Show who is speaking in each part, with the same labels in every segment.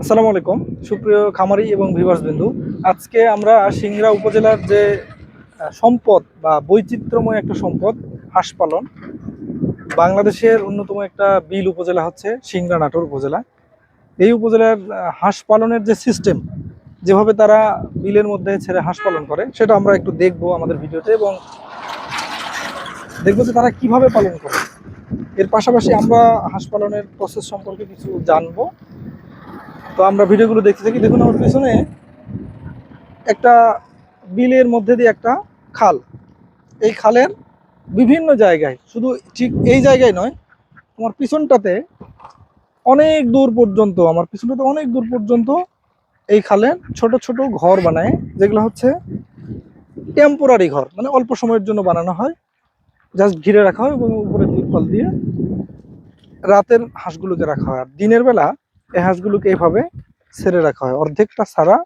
Speaker 1: আসসালামু আলাইকুম সুপ্রিয় খামারি এবং ভিউয়ার্স বিন্দু। আজকে আমরা সিংড়া উপজেলার যে সম্পদ বা বৈচিত্র্যময় একটা সম্পদ হাঁস পালন, বাংলাদেশের অন্যতম একটা বিল উপজেলা হচ্ছে সিংড়া নাটোর উপজেলা। এই উপজেলার হাঁস পালনের যে সিস্টেম, যেভাবে তারা বিলের মধ্যে ছেড়ে হাঁস পালন করে, সেটা আমরা একটু দেখবো আমাদের ভিডিওতে এবং দেখবো যে তারা কিভাবে পালন করে। এর পাশাপাশি আমরা হাঁস পালনের প্রসেস সম্পর্কে কিছু জানবো। তো আমরা ভিডিওগুলো দেখতে থাকি। দেখুন আমার পিছনে একটা বিলের মধ্যে দিয়ে একটা খাল। এই খালের বিভিন্ন জায়গায়, শুধু ঠিক এই জায়গায় নয়, আমার পিছনটাতে অনেক দূর পর্যন্ত এই খালের ছোট ছোট ঘর বানায়, যেগুলো হচ্ছে টেম্পোরারি ঘর, মানে অল্প সময়ের জন্য বানানো হয়। জাস্ট ঘিরে রাখা হয় এবং উপরে তিরপল দিয়ে রাতের হাঁসগুলোকে রাখা হয়। আর দিনের বেলা এই হাঁসগুলোকে এভাবে ছেড়ে রাখা হয়, অর্ধেকটা ছাড়া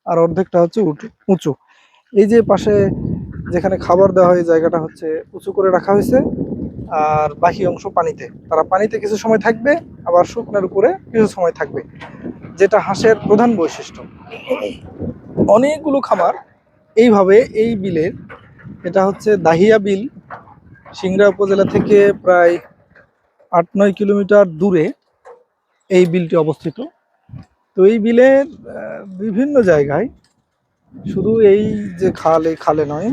Speaker 1: আর অর্ধেকটা হচ্ছে উঁচু। এই যে পাশে যেখানে খাবার দেওয়া হয়, জায়গাটা হচ্ছে উঁচু করে রাখা হয়েছে, আর বাকি অংশ পানিতে। তারা পানিতে কিছু সময় থাকবে, আবার শুকনার উপরে কিছু সময় থাকবে, যেটা হাঁসের প্রধান বৈশিষ্ট্য। অনেকগুলো খামার এইভাবে এই বিলের, এটা হচ্ছে দাহিয়া বিল, সিংড়া উপজেলা থেকে প্রায় 8-9 কিলোমিটার দূরে এই বিলটি অবস্থিত। তো এই বিলের বিভিন্ন জায়গায়, শুধু এই যে খাল, এই খালে নয়,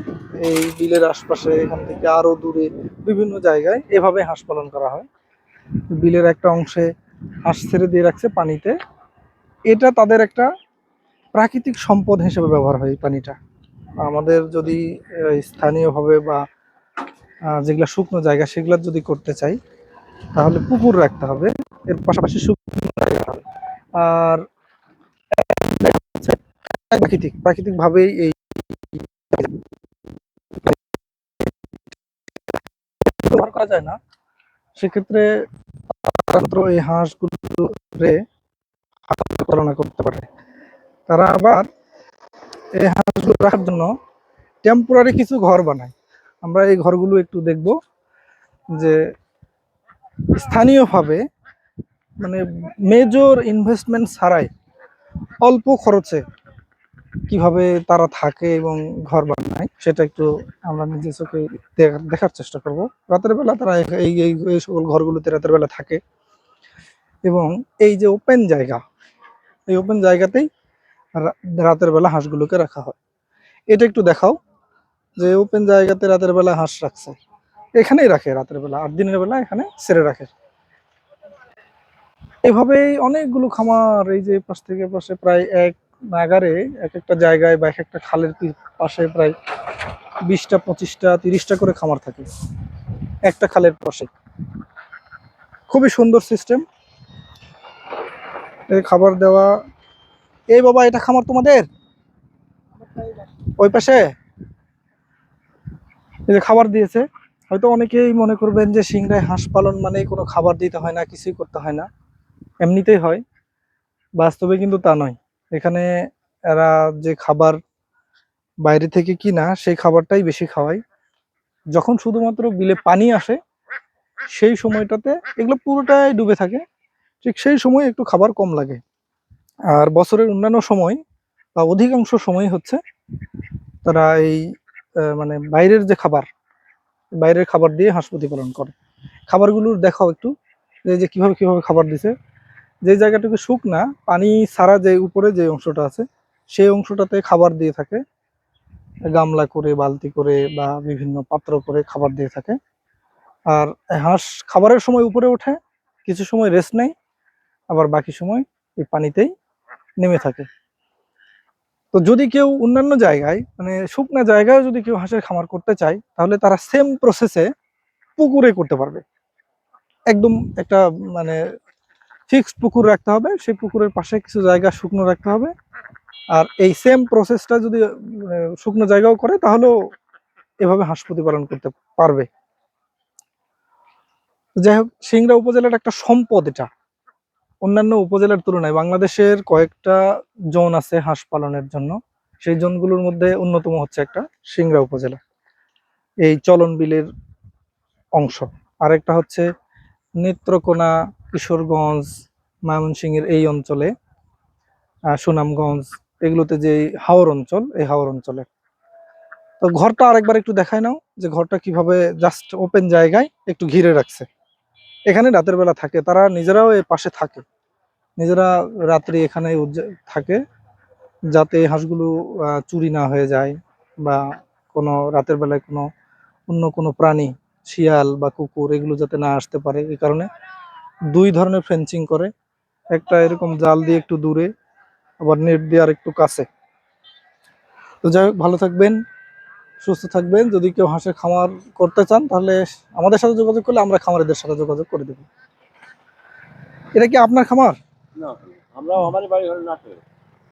Speaker 1: এই বিলের আশপাশে এখান থেকে আরো দূরে বিভিন্ন জায়গায় এভাবে হাঁস পালন করা হয়। বিলের একটা অংশে হাঁস ছেড়ে দিয়ে রাখছে পানিতে। এটা তাদের একটা প্রাকৃতিক সম্পদ হিসেবে ব্যবহার হয় এই পানিটা। আমাদের যদি স্থানীয়ভাবে বা যেগুলা শুকনো জায়গা সেগুলা যদি করতে চাই, তাহলে পুকুর রাখতে হবে, এর পাশাপাশি শুকনো জায়গা হবে। আর প্রাকৃতিক ভাবেই এই ব্যবহার করা যায় না, সেক্ষেত্রে মাত্র এই হাঁসগুলো পরিচালনা করতে পারে। তারা আবার এই হাঁসগুলো রাখার জন্য টেম্পোরারি কিছু ঘর বানায়। আমরা এই ঘরগুলো একটু দেখব, যে স্থানীয়ভাবে, মানে মেজর ইনভেস্টমেন্ট ছাড়াই অল্প খরচে কিভাবে তারা থাকে এবং ঘর বানায়, সেটা একটু আমরা নিজের চোখে দেখার চেষ্টা করব। রাতের বেলা তারা এই সকল ঘরগুলোতে রাতের বেলা থাকে, এবং এই যে ওপেন জায়গা, এই ওপেন জায়গাতেই রাতের বেলা হাঁসগুলোকে রাখা হয়। এটা একটু দেখাও, যে ওপেন জায়গাতে রাতের বেলা হাঁস রাখছে, এখানেই রাখে রাতের বেলা, আর দিনের বেলা এখানে ছেড়ে রাখে। এভাবেই অনেকগুলো খামার এই যে পাশ থেকে পাশে প্রায় এক নাগারে, এক একটা জায়গায় বা এক একটা খালের পাশে প্রায় 20টা 25টা 30টা করে খামার থাকে একটা খালের পাশে। খুবই সুন্দর সিস্টেম এই খাবার দেওয়া। এই বাবা, এটা খামার তোমাদের ওই পাশে? এই যে খাবার দিয়েছে। হয়তো অনেকেই মনে করবেন যে সিংড়ায় হাঁস পালন মানে কোনো খাবার দিতে হয় না, কিছুই করতে হয় না, এমনিতেই হয়। বাস্তবে কিন্তু তা নয়। এখানে এরা যে খাবার বাইরে থেকে কিনা, সেই খাবারটাই বেশি খাওয়ায়। যখন শুধুমাত্র বিলে পানি আসে, সেই সময়টাতে এগুলো পুরোটাই ডুবে থাকে, ঠিক সেই সময় একটু খাবার কম লাগে। আর বছরের অন্যান্য সময় বা অধিকাংশ সময় হচ্ছে তারা এই মানে বাইরের যে খাবার, বাইরের খাবার দিয়ে হাঁস প্রতিপালন করে। খাবারগুলোর দেখাও একটু, যে কিভাবে কিভাবে খাবার দিছে। যে জায়গাটুকু শুকনা, পানি ছাড়া যে উপরে যে অংশটা আছে, সেই অংশটাতে খাবার দিয়ে থাকে, গামলা করে, বালতি করে বা বিভিন্ন পাত্র করে খাবার দিয়ে থাকে। আর হাঁস খাবারের সময় উপরে ওঠে, কিছু সময় রেস্ট নেয়, আবার বাকি সময় এই পানিতেই নেমে থাকে। তো যদি কেউ অন্যান্য জায়গায়, মানে শুকনা জায়গায় যদি কেউ হাঁসের খামার করতে চায়, তাহলে তারা সেম প্রসেসে পুকুরে করতে পারবে। একদম একটা মানে ফিক্সড পুকুর রাখতে হবে, সেই পুকুরের পাশে কিছু জায়গা শুকনো রাখতে হবে। আর এই সেম প্রসেসটা যদি শুকনো জায়গাও করে, তাহলেও এভাবে হাঁস প্রতিপালন করতে পারবে। যাই হোক, সিংড়া উপজেলার একটা সম্পদ এটা। অন্যান্য উপজেলার তুলনায় বাংলাদেশের কয়েকটা জোন আছে হাঁস পালনের জন্য, সেই জোনগুলোর মধ্যে অন্যতম হচ্ছে একটা সিংড়া উপজেলা, এই চলন বিলের অংশ। আরেকটা হচ্ছে নেত্রকোনা, কিশোরগঞ্জ, ময়মনসিংহের এই অঞ্চলে সুনামগঞ্জ, এগুলোতে যে হাওর অঞ্চল, এই হাওর অঞ্চলে। তো ঘরটা আরেকবার একটু দেখায় নাও, যে ঘরটা কিভাবে জাস্ট ওপেন জায়গায় একটু ঘিরে রাখছে। এখানে রাতের বেলা থাকে, তারা নিজেরাও এর পাশে থাকে, নিজেরা রাত্রি এখানে থাকে, যাতে এই হাঁসগুলো চুরি না হয়ে যায়, বা কোনো রাতের বেলায় কোনো অন্য কোনো প্রাণী, শিয়াল বা কুকুর এগুলো যাতে না আসতে পারে, এই কারণে দুই ধরনের ফেন্সিং করে, একটা এরকম জাল দিয়ে একটু দূরে, আবার নেট দিয়ে আর একটু কাছে। তো যাই হোক, ভালো থাকবেন, সুস্থ থাকবেন। যদি কেউ হাঁসের খামার করতে চান তাহলে আমাদের সাথে যোগাযোগ করলে আমরা খামারিদের সাথে যোগাযোগ করে দেবো। এটা কি আপনার খামার?
Speaker 2: না, আমরা আমাদের বাড়ি হলো নাটোর।